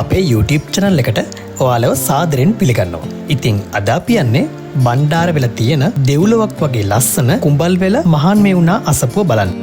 අපේ YouTube channel එකට ඔයාලව සාදරයෙන් පිළිගන්නවා. ඉතින් අද අපි යන්නේ බණ්ඩාර වෙලා තියෙන දෙව්ලොවක් වගේ ලස්සන කුඹල්වෙල මහාන් මෙවුනා අසපුව බලන්න.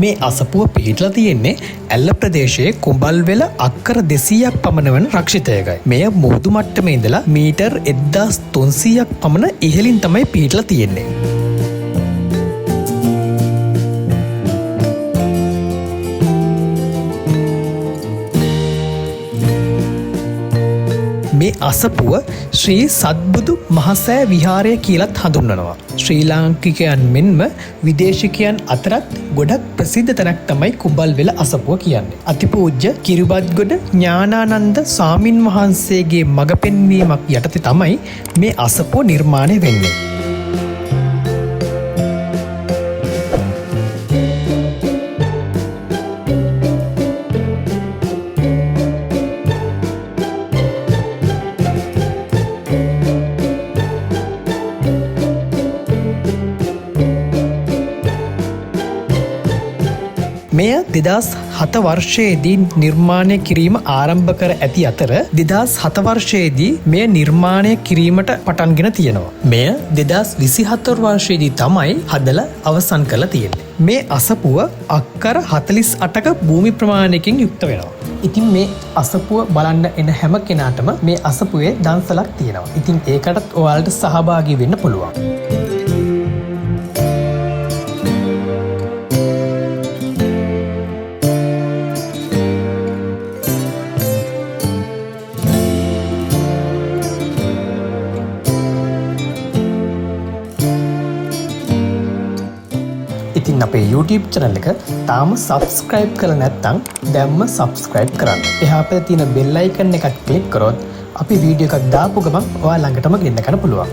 මේ අසපුව පිහිටලා තියෙන්නේ ඇල්ල ප්‍රදේශයේ කුඹල්වෙල අක්කර 200ක් පමණ වන රක්ෂිතයකයි. මෙය මුහුදු මට්ටමේ ඉඳලා මීටර් 1300ක් පමණ ඉහළින් තමයි පිහිටලා තියෙන්නේ. මේ අසපුව ශ්‍රී සත්බුදු මහසෑ විහාරය කියලත් හඳුන්වනවා. ශ්‍රී ලාංකිකයන් මෙන්ම විදේශිකයන් අතරත් ගොඩක් ප්‍රසිද්ධ තැනක් තමයි කුඹල්වෙල අසපුව කියන්නේ. අතිපූජ්‍ය කිරිබත්ගොඩ ඥානානන්ද ස්වාමින් වහන්සේගේ මඟ පෙන්වීමක් යටතේ තමයි මේ අසපුව නිර්මාණය වෙන්නේ. මෙය 2007 වර්ෂයේදී නිර්මාණය කිරීම ආරම්භ කර ඇති අතර 2007 වර්ෂයේදී මෙය නිර්මාණය කිරීමට පටන්ගෙන තියෙනවා. මෙය 2024 වර්ෂයේදී තමයි හදලා අවසන් කරලා තියෙන්නේ. මේ අසපුව අක්කර 48ක භූමි ප්‍රමාණයකින් යුක්ත වෙනවා. ඉතින් මේ අසපුව බලන්න එන හැම කෙනාටම මේ අසපුවේ දන්සලක් තියෙනවා. ඉතින් ඒකටත් ඔයාලට සහභාගී වෙන්න පුළුවන්. ඉතින් අපේ YouTube channel එක තාම subscribe කරලා නැත්නම් දැම්ම subscribe කරන්න. එහා පැත්තේ තියෙන bell icon එකත් click කරොත් අපි වීඩියෝ එකක් දාපු ගමන් ඔයා ළඟටම ගෙන්න ගන්න පුළුවන්.